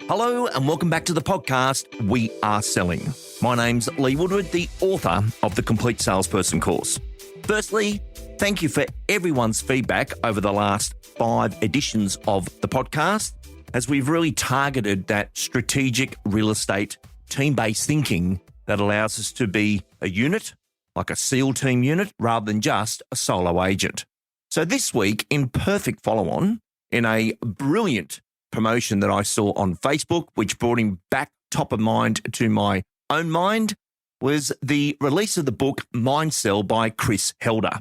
Hello and welcome back to the podcast, We Are Selling. My name's Lee Woodward, the author of the Complete Salesperson course. Firstly, thank you for everyone's feedback over the last 5 editions of the podcast, as we've really targeted that strategic real estate team-based thinking that allows us to be a unit, like a SEAL team unit, rather than just a solo agent. So this week, in perfect follow-on, in a brilliant promotion that I saw on Facebook, which brought him back top of mind to my own mind, was the release of the book Mind Sell by Chris Helder.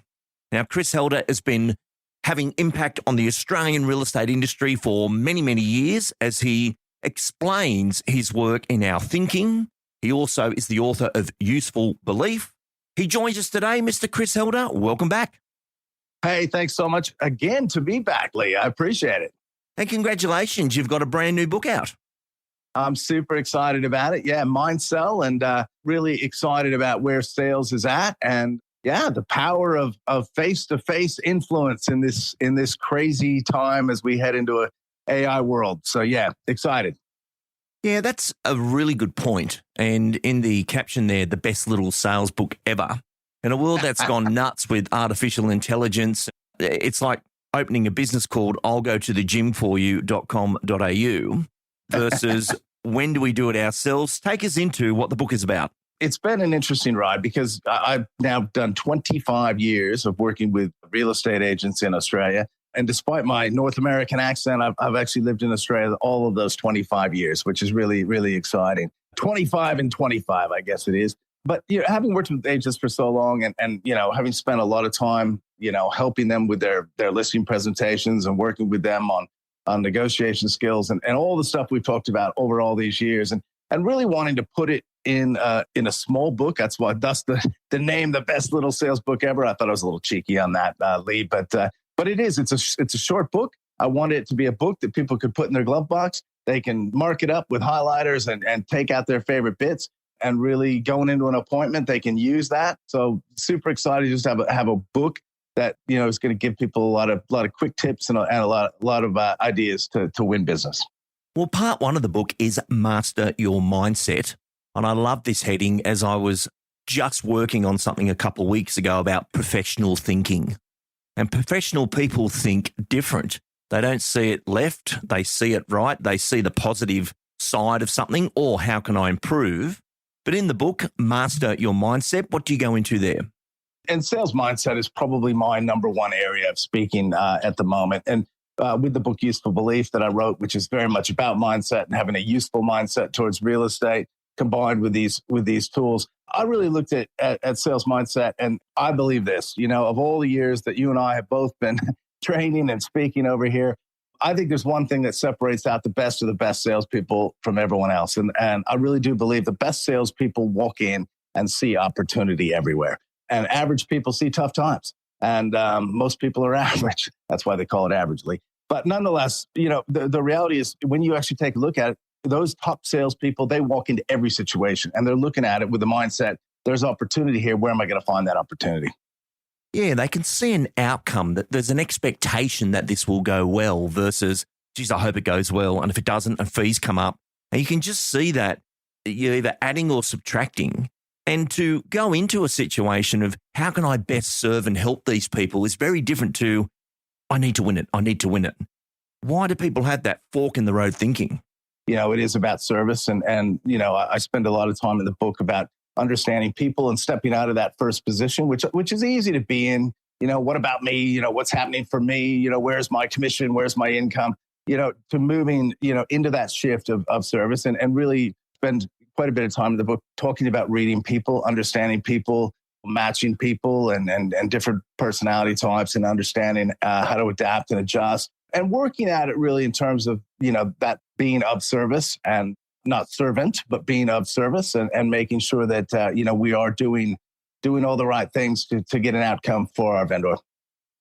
Now, Chris Helder has been having impact on the Australian real estate industry for many, many years as he explains his work in our thinking. He also is the author of Useful Belief. He joins us today, Mr. Chris Helder. Welcome back. Hey, thanks so much again to be back, Lee. I appreciate it. And congratulations, you've got a brand new book out. I'm super excited about it. Yeah, Mind Sell, and really excited about where sales is at, and the power of face-to-face influence in this crazy time as we head into a AI world. So yeah, excited. Yeah, that's a really good point. And in the caption there, the best little sales book ever. In a world that's gone nuts with artificial intelligence, it's like opening a business called I'll go to the gym for you.com.au versus when do we do it ourselves? Take us into what the book is about. It's been an interesting ride because I've now done 25 years of working with real estate agents in Australia. And despite my North American accent, I've actually lived in Australia all of those 25 years, which is really, really exciting. 25 and 25, I guess it is. But having worked with agents for so long and having spent a lot of time, helping them with their listing presentations and working with them on negotiation skills and all the stuff we've talked about over all these years and really wanting to put it in a small book. That's the name, the best little sales book ever. I thought I was a little cheeky on that, Lee, but it is. It's a short book. I wanted it to be a book that people could put in their glove box. They can mark it up with highlighters and take out their favorite bits. And really going into an appointment, they can use that. So super excited just to have a book that is going to give people a lot of quick tips and a lot of ideas to win business. Well, part 1 of the book is Master Your Mindset. And I love this heading as I was just working on something a couple of weeks ago about professional thinking. And professional people think different. They don't see it left. They see it right. They see the positive side of something or how can I improve? But in the book, Master Your Mindset, what do you go into there? And sales mindset is probably my number one area of speaking at the moment. And with the book Useful Belief that I wrote, which is very much about mindset and having a useful mindset towards real estate combined with these tools, I really looked at sales mindset. And I believe this, of all the years that you and I have both been training and speaking over here, I think there's one thing that separates out the best of the best salespeople from everyone else. And I really do believe the best salespeople walk in and see opportunity everywhere. And average people see tough times. And most people are average. That's why they call it averagely. But nonetheless, the reality is when you actually take a look at it, those top salespeople, they walk into every situation and they're looking at it with the mindset, there's opportunity here. Where am I going to find that opportunity? Yeah, they can see an outcome, that there's an expectation that this will go well versus, geez, I hope it goes well. And if it doesn't, and fees come up. And you can just see that you're either adding or subtracting. And to go into a situation of how can I best serve and help these people is very different to, I need to win it. I need to win it. Why do people have that fork in the road thinking? It is about service. And I spend a lot of time in the book about understanding people and stepping out of that first position, which is easy to be in. What about me? What's happening for me? Where's my commission? Where's my income? To moving, into that shift of service and really spend quite a bit of time in the book talking about reading people, understanding people, matching people and different personality types and understanding how to adapt and adjust and working at it really in terms of, that being of service and not servant, but being of service and making sure that, we are doing all the right things to get an outcome for our vendor.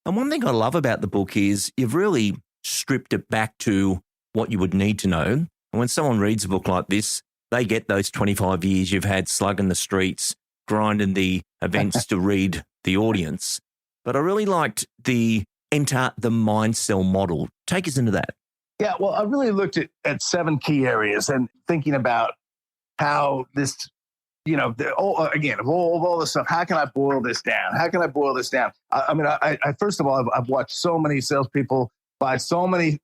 And one thing I love about the book is you've really stripped it back to what you would need to know. And when someone reads a book like this, they get those 25 years you've had slugging the streets, grinding the events to read the audience. But I really liked the enter the mind sell model. Take us into that. Yeah, well, I really looked at 7 key areas and thinking about how this, again, of all this stuff, how can I boil this down? How can I boil this down? I first of all, I've watched so many salespeople buy so many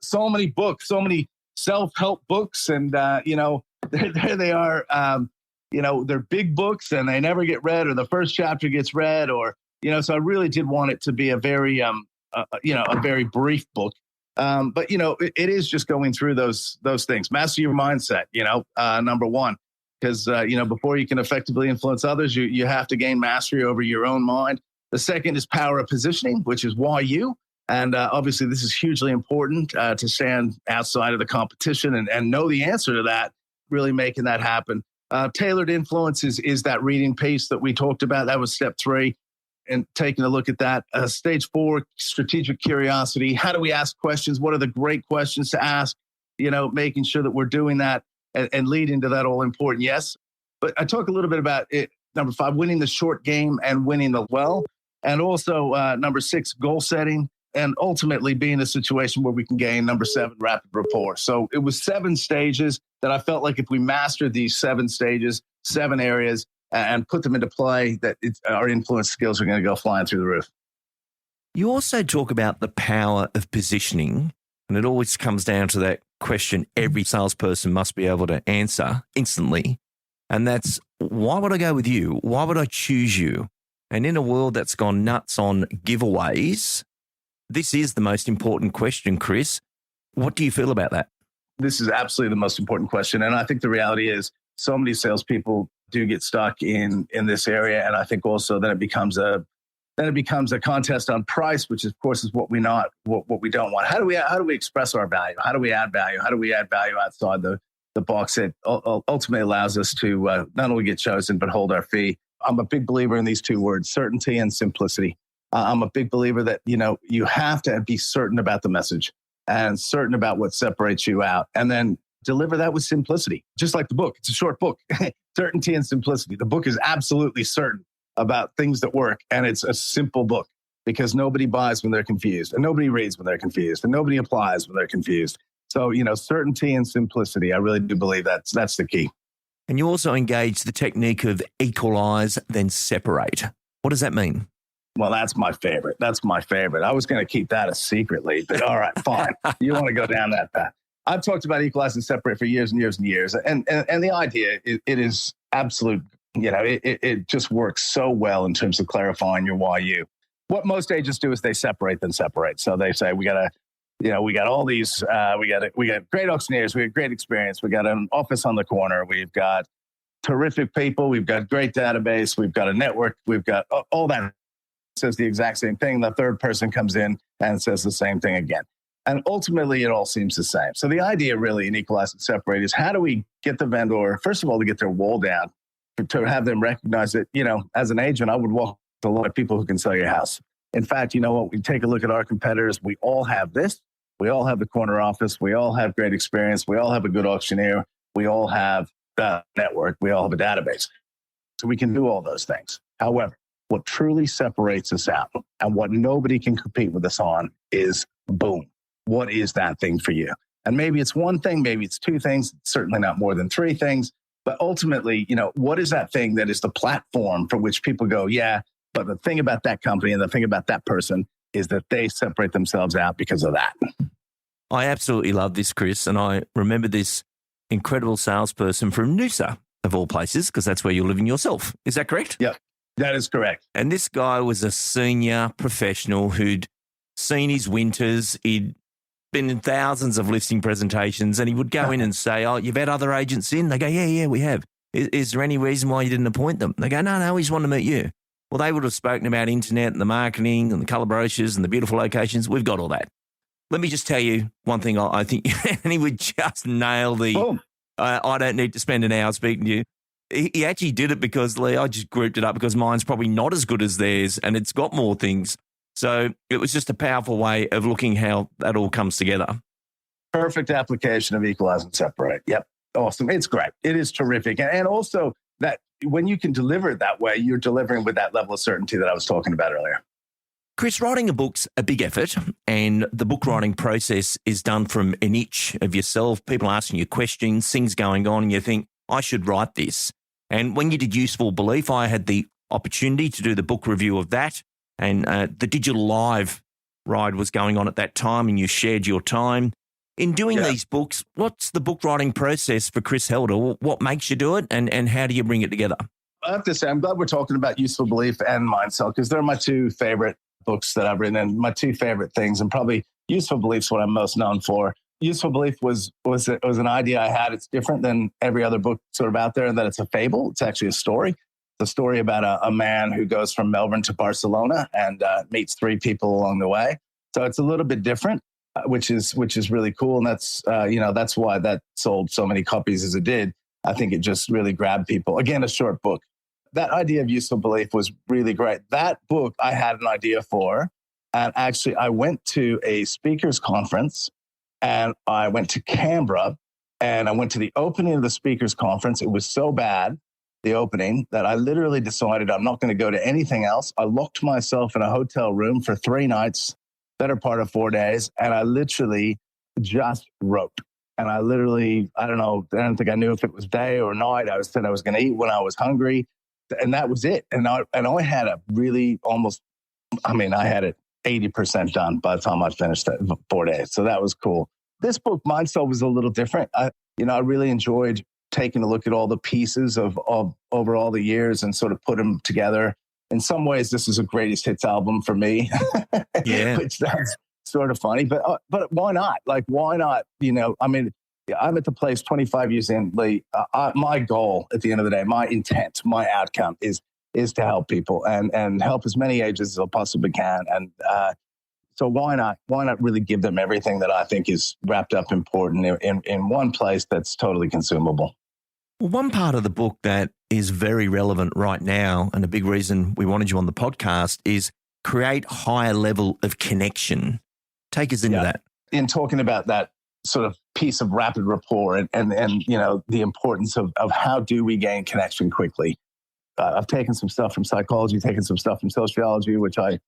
books, so many self-help books, and there they are. They're big books and they never get read, or the first chapter gets read, or So I really did want it to be a very, a very brief book. But it is just going through those things. Master your mindset. Number one, because before you can effectively influence others, you have to gain mastery over your own mind. The second is power of positioning, which is why you. And obviously, this is hugely important to stand outside of the competition and know the answer to that. Really making that happen. Tailored influence is that reading piece that we talked about. That was step 3. And taking a look at that. Stage 4, strategic curiosity. How do we ask questions? What are the great questions to ask? Making sure that we're doing that and leading to that all important. Yes. But I talk a little bit about it. Number 5, winning the short game and winning the well. And also number 6, goal setting. And ultimately being in a situation where we can gain, number 7, rapid rapport. So it was 7 stages that I felt like if we mastered these 7 stages, 7 areas, and put them into play, that our influence skills are going to go flying through the roof. You also talk about the power of positioning, and it always comes down to that question every salesperson must be able to answer instantly. And that's, why would I go with you? Why would I choose you? And in a world that's gone nuts on giveaways, this is the most important question, Chris. What do you feel about that? This is absolutely the most important question. And I think the reality is so many salespeople do get stuck in this area. And I think also that it becomes a contest on price, which of course is what we don't want. How do we express our value? How do we add value? How do we add value outside the box that ultimately allows us to not only get chosen, but hold our fee? I'm a big believer in these 2 words, certainty and simplicity. I'm a big believer that, you have to be certain about the message and certain about what separates you out, and then deliver that with simplicity. Just like the book. It's a short book. Certainty and simplicity. The book is absolutely certain about things that work, and it's a simple book because nobody buys when they're confused, and nobody reads when they're confused, and nobody applies when they're confused. So, certainty and simplicity, I really do believe that's the key. And you also engage the technique of equalise, then separate. What does that mean? Well, that's my favorite. I was going to keep that a secret, Lee, but all right, fine. You want to go down that path. I've talked about equalize and separate for years and years and years. And the idea, it is absolute, it just works so well in terms of clarifying your why you. What most agents do is they separate, then separate. So they say, we got all these, we got great auctioneers, we got great experience, we got an office on the corner, we've got terrific people, we've got great database, we've got a network, we've got all that. Says the exact same thing. The third person comes in and says the same thing again. And ultimately, it all seems the same. So the idea really in equalize and separate is, how do we get the vendor, first of all, to get their wall down, to have them recognize that, as an agent, I would walk with a lot of people who can sell your house. In fact, you know what? We take a look at our competitors. We all have this. We all have the corner office. We all have great experience. We all have a good auctioneer. We all have the network. We all have a database. So we can do all those things. However, what truly separates us out and what nobody can compete with us on is boom. What is that thing for you? And maybe it's one thing, maybe it's 2 things, certainly not more than 3 things. But ultimately, what is that thing that is the platform for which people go, yeah, but the thing about that company and the thing about that person is that they separate themselves out because of that. I absolutely love this, Chris. And I remember this incredible salesperson from Noosa, of all places, because that's where you're living yourself. Is that correct? Yeah. That is correct. And this guy was a senior professional who'd seen his winters. He'd been in thousands of listing presentations, and he would go in and say, "Oh, you've had other agents in?" They go, yeah, we have. Is there any reason why you didn't appoint them? They go, no, we just want to meet you. Well, they would have spoken about internet and the marketing and the colour brochures and the beautiful locations. We've got all that. Let me just tell you one thing. I think, and he would just nail the, I don't need to spend an hour speaking to you. He actually did it because, Lee, I just grouped it up because mine's probably not as good as theirs and it's got more things. So it was just a powerful way of looking how that all comes together. Perfect application of equalize and separate. Yep. Awesome. It's great. It is terrific. And also that when you can deliver it that way, you're delivering with that level of certainty that I was talking about earlier. Chris, writing a book's a big effort, and the book writing process is done from an itch of yourself, people asking you questions, things going on, and you think, I should write this. And when you did Useful Belief, I had the opportunity to do the book review of that, and the Digital Live ride was going on at that time, and you shared your time. In doing these books, what's the book writing process for Chris Helder? What makes you do it, and how do you bring it together? I have to say, I'm glad we're talking about Useful Belief and Mindset, because they're my two favorite books that I've written, and my two favorite things, and probably Useful Belief's what I'm most known for. Useful Belief was an idea I had. It's different than every other book sort of out there, in that it's a fable. It's actually a story. It's a story about a man who goes from Melbourne to Barcelona and meets three people along the way. So it's a little bit different, which is really cool, and that's that's why that sold so many copies as it did. I think it just really grabbed people. Again, a short book. That idea of Useful Belief was really great. That book I had an idea for. And actually, I went to a speakers conference, and I went to Canberra, and I went to the opening of the speakers conference. It was so bad, the opening, that I literally decided I'm not going to go to anything else. I locked myself in a hotel room for 3 nights, better part of 4 days. And I literally just wrote. And I don't think I knew if it was day or night. I said I was going to eat when I was hungry. And that was it. And I had a really I had it 80% done by the time I finished that 4 days. So that was cool. This book, Mindset, was a little different. I really enjoyed taking a look at all the pieces of over all the years and sort of put them together. In some ways, this is a greatest hits album for me. Yeah. Which sounds sort of funny, but why not? Like, why not? I'm at the place 25 years in, Lee. My goal at the end of the day, my intent, my outcome is to help people and help as many ages as I possibly can. And so why not really give them everything that I think is wrapped up important in one place that's totally consumable? Well, one part of the book that is very relevant right now, and a big reason we wanted you on the podcast, is create higher level of connection. Take us into that. In talking about that sort of piece of rapid rapport and the importance of how do we gain connection quickly. I've taken some stuff from psychology, taken some stuff from sociology, which I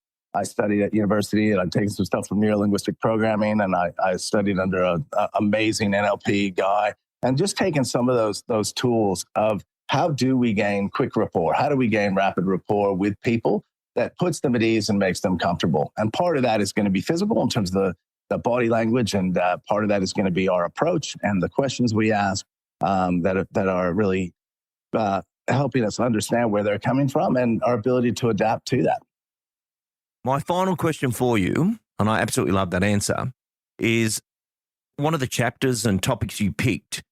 studied at university, and I've taken some stuff from neurolinguistic programming, and I studied under an amazing NLP guy, and just taken some of those tools of how do we gain quick rapport? How do we gain rapid rapport with people that puts them at ease and makes them comfortable? And part of that is going to be physical in terms of the body language, and part of that is going to be our approach and the questions we ask that are really helping us understand where they're coming from and our ability to adapt to that. My final question for you, and I absolutely love that answer, is one of the chapters and topics you picked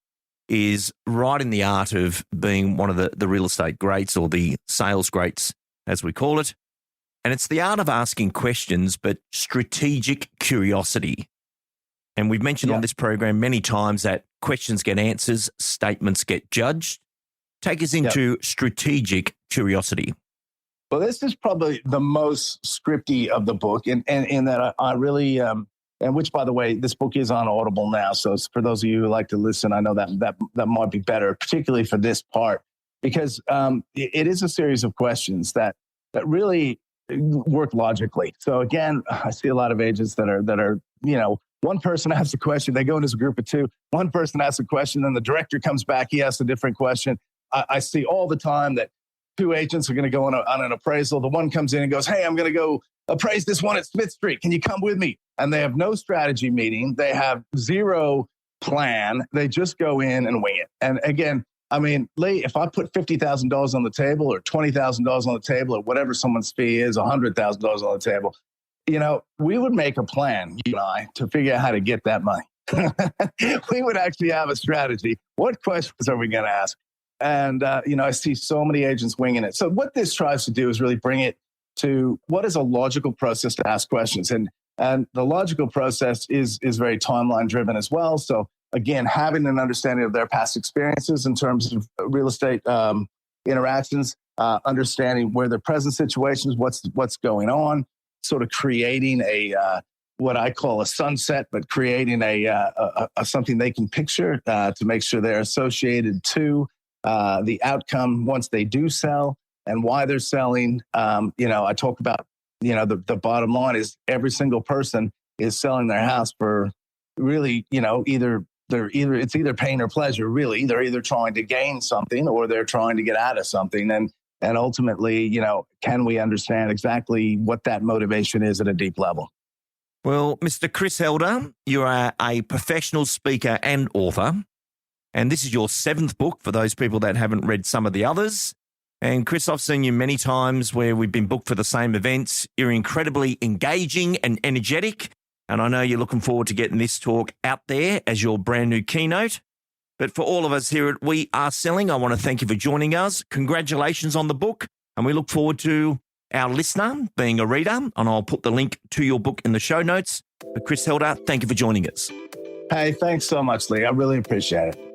is writing the art of being one of the real estate greats, or the sales greats, as we call it. And it's the art of asking questions, but strategic curiosity. And we've mentioned on this program many times that questions get answers, statements get judged. Take us into strategic curiosity. Well, this is probably the most scripty of the book, in that I really, and which, by the way, this book is on Audible now. So for those of you who like to listen, I know that might be better, particularly for this part, because it is a series of questions that really work logically. So again, I see a lot of agents that are one person asks a question, they go into a group of two. One person asks a question, then the director comes back, he asks a different question. I see all the time that two agents are going to go on an appraisal. The one comes in and goes, "Hey, I'm going to go appraise this one at Smith Street. Can you come with me?" And they have no strategy meeting. They have zero plan. They just go in and wing it. And again, I mean, Lee, if I put $50,000 on the table or $20,000 on the table or whatever someone's fee is, $100,000 on the table, we would make a plan, you and I, to figure out how to get that money. We would actually have a strategy. What questions are we going to ask? And, I see so many agents winging it. So what this tries to do is really bring it to what is a logical process to ask questions. And the logical process is very timeline driven as well. So again, having an understanding of their past experiences in terms of real estate interactions, understanding where their present situations, what's going on, sort of creating what I call a sunset, but creating a something they can picture to make sure they're associated to the outcome once they do sell and why they're selling. I talk about the bottom line is every single person is selling their house for really, it's either pain or pleasure, really. They're either trying to gain something or they're trying to get out of something. And ultimately, can we understand exactly what that motivation is at a deep level? Well, Mr. Chris Helder, you are a professional speaker and author, and this is your 7th book for those people that haven't read some of the others. And Chris, I've seen you many times where we've been booked for the same events. You're incredibly engaging and energetic, and I know you're looking forward to getting this talk out there as your brand new keynote. But for all of us here at We Are Selling, I want to thank you for joining us. Congratulations on the book, and we look forward to our listener being a reader, and I'll put the link to your book in the show notes. But Chris Helder, thank you for joining us. Hey, thanks so much, Lee. I really appreciate it.